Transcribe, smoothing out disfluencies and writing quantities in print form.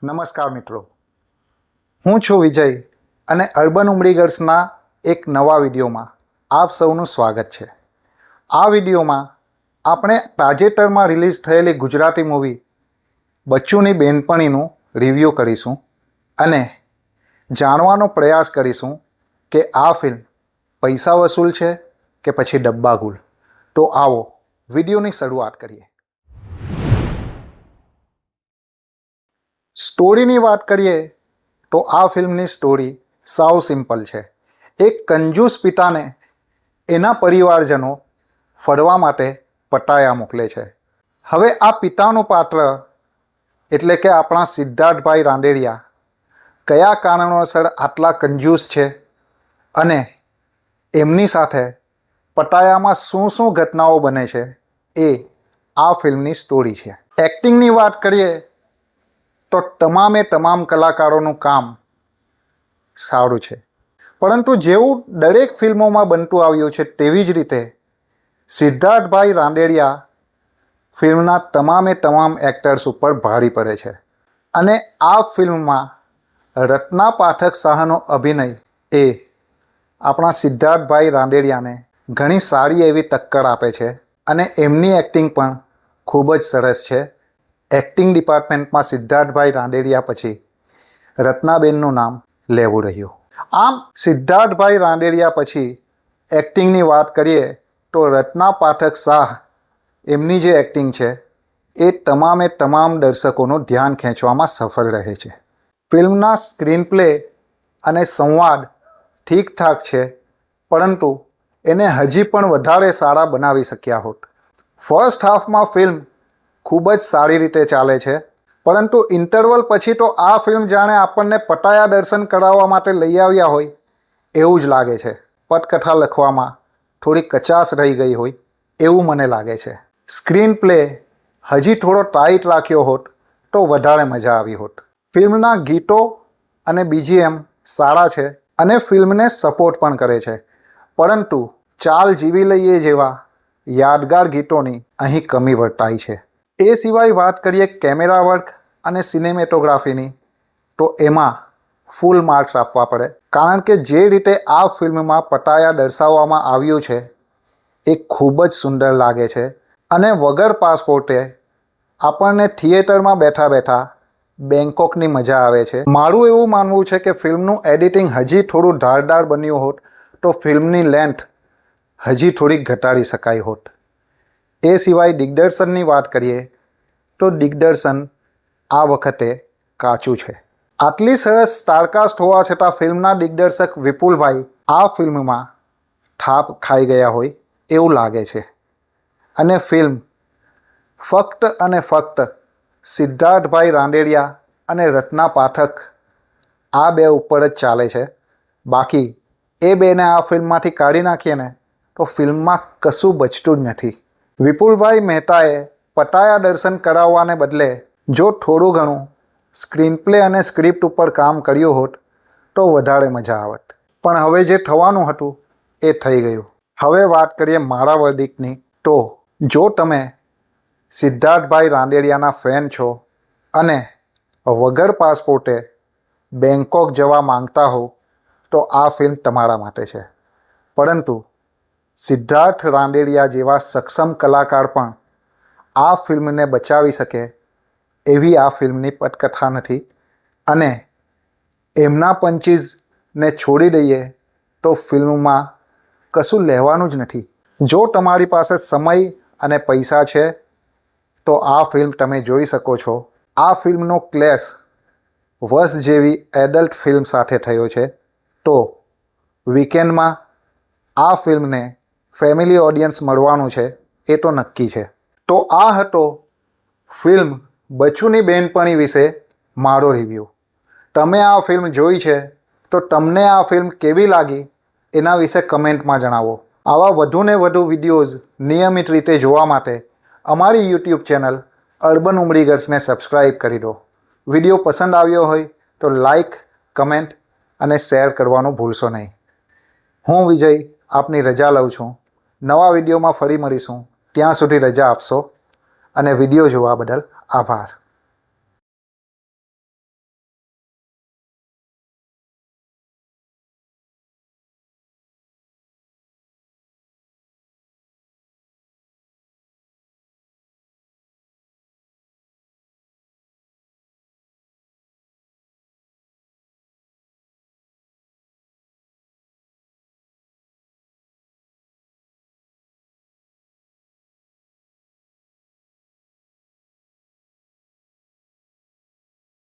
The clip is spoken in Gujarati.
નમસ્કાર મિત્રો, હું છું વિજય અને અર્બન ઉમરીગર્સના એક નવા વિડીયોમાં આપ સૌનું સ્વાગત છે. આ વિડીયોમાં આપણે તાજેતરમાં રિલીઝ થયેલી ગુજરાતી મૂવી બચ્ચુની બેનપણીનું રિવ્યૂ કરીશું અને જાણવાનો પ્રયાસ કરીશું કે આ ફિલ્મ પૈસા વસૂલ છે કે પછી ડબ્બાગુલ. તો આવો વિડીયોની શરૂઆત કરીએ. સ્ટોરીની વાત કરીએ તો આ ફિલ્મની સ્ટોરી સાવ સિમ્પલ છે. એક કંજૂસ પિતાને એના પરિવારજનો ફરવા માટે પટાયા મોકલે છે. હવે આ પિતાનું પાત્ર એટલે કે આપણા સિદ્ધાર્થભાઈ રાંદેરિયા કયા કારણોસર આટલા કંજૂસ છે અને એમની સાથે પટાયામાં શું શું ઘટનાઓ બને છે એ આ ફિલ્મની સ્ટોરી છે. એક્ટિંગની વાત કરીએ તો તમામ કલાકારોનું કામ સારું છે, પરંતુ જેવું દરેક ફિલ્મોમાં બનતું આવ્યું છે તેવી જ રીતે સિદ્ધાર્થભાઈ રાંદેરિયા ફિલ્મના તમામ એક્ટર્સ ઉપર ભારી પડે છે અને આ ફિલ્મમાં રત્ના પાઠક શાહનો અભિનય એ આપણા સિદ્ધાર્થભાઈ રાંદેરિયાને ઘણી સારી એવી ટક્કર આપે છે અને એમની એક્ટિંગ પણ ખૂબ જ સરસ છે. એક્ટિંગ ડિપાર્ટમેન્ટમાં સિદ્ધાર્થભાઈ રાંદેરિયા પછી રત્નાબેનનું નામ લેવું રહ્યું. આમ સિદ્ધાર્થભાઈ રાંદેરિયા પછી એક્ટિંગની વાત કરીએ તો રત્ના પાઠક શાહ એમની જે એક્ટિંગ છે એ તમામ દર્શકોનું ધ્યાન ખેંચવામાં સફળ રહે છે. ફિલ્મના સ્ક્રીન પ્લે અને સંવાદ ઠીકઠાક છે, પરંતુ એને હજી પણ વધારે સારા બનાવી શક્યા હોત. ફર્સ્ટ હાફમાં ફિલ્મ ખૂબ જ સારી રીતે ચાલે છે, પરંતુ ઇન્ટરવલ પછી તો આ ફિલ્મ જાણે આપણને પટાયા દર્શન કરાવવા માટે લઈ આવ્યા હોય એવું જ લાગે છે. પટકથા લખવામાં થોડી કચાશ રહી ગઈ હોય એવું મને લાગે છે. સ્ક્રીન પ્લે હજી થોડો ટાઈટ રાખ્યો હોત તો વધારે મજા આવી હોત. ફિલ્મના ગીતો અને BGM સારા છે અને ફિલ્મને સપોર્ટ પણ કરે છે, પરંતુ ચાલ જીવી લઈએ જેવા યાદગાર ગીતોની અહીં કમી વર્તાય છે. એ સિવાય વાત કરીએ કેમેરા વર્ક અને સિનેમેટોગ્રાફીની તો એમાં ફૂલ માર્ક્સ આપવા પડે, કારણ કે જે રીતે આ ફિલ્મમાં પટાયા દર્શાવવામાં આવ્યું છે એ ખૂબ જ સુંદર લાગે છે અને વગર પાસપોર્ટે આપણને થિયેટરમાં બેઠા બેંકોકની મજા આવે છે. મારું એવું માનવું છે કે ફિલ્મનું એડિટિંગ હજી થોડું ધારદાર બન્યું હોત તો ફિલ્મની લેન્થ હજી થોડીક ઘટાડી શકાય હોત. એ સિવાય દિગ્દર્શનની વાત કરીએ તો દિગ્દર્શન આ વખતે કાચું છે. આટલી સરસ સ્ટારકાસ્ટ હોવા છતાં ફિલ્મના દિગ્દર્શક વિપુલભાઈ આ ફિલ્મમાં થાપ ખાઈ ગયા હોય એવું લાગે છે અને ફિલ્મ ફક્ત અને ફક્ત સિદ્ધાર્થભાઈ રાંદેરિયા અને રત્ના પાઠક આ બે ઉપર જ ચાલે છે. બાકી એ બેને આ ફિલ્મમાંથી કાઢી નાખીએ ને તો ફિલ્મમાં કશું બચતું જ નથી. વિપુલભાઈ મહેતાએ પટાયા દર્શન કરાવવાને બદલે જો થોડું ઘણું સ્ક્રીન પ્લે અને સ્ક્રિપ્ટ ઉપર કામ કર્યું હોત તો વધારે મજા આવત. પણ હવે જે થવાનું હતું એ થઈ ગયું. હવે વાત કરીએ મારા વર્ડિક્ટની તો જો તમે સિદ્ધાર્થભાઈ રાંદેરિયાના ફેન છો અને વગર પાસપોર્ટે બેંકોક જવા માંગતા હો તો આ ફિલ્મ તમારા માટે છે, પરંતુ સિદ્ધાર્થ રાંદેરિયા જેવા સક્ષમ કલાકાર પણ આ ફિલ્મને બચાવી શકે એવી આ ફિલ્મની પટકથા નથી અને એમના પંચીસને છોડી દઈએ તો ફિલ્મમાં કશું લેવાનું જ નથી. જો તમારી પાસે સમય અને પૈસા છે તો આ ફિલ્મ તમે જોઈ શકો છો. આ ફિલ્મનો ક્લેશ વશ જેવી એડલ્ટ ફિલ્મ સાથે થયો છે, તો વીકેન્ડમાં આ ફિલ્મને ફેમિલી ઓડિયન્સ મળવાનું છે એ તો નક્કી છે. તો આ હતો ફિલ્મ બચ્ચુની બેનપણી વિશે મારો રિવ્યૂ. તમે આ ફિલ્મ જોઈ છે તો તમને આ ફિલ્મ કેવી લાગી એના વિશે કમેન્ટમાં જણાવો. આવા વધુને વધુ વિડીયોઝ નિયમિત રીતે જોવા માટે અમારી YouTube ચેનલ અર્બન ઉમરીગર્સને સબસ્ક્રાઈબ કરી દો. વિડીયો પસંદ આવ્યો હોય તો લાઈક, કમેન્ટ અને શેર કરવાનું ભૂલશો નહીં. હું વિજય આપની રજા લઉં છું. નવા વિડીયોમાં ફરી મળીશું. ત્યાં સુધી રજા આપશો અને વિડીયો જોવા બદલ આભાર.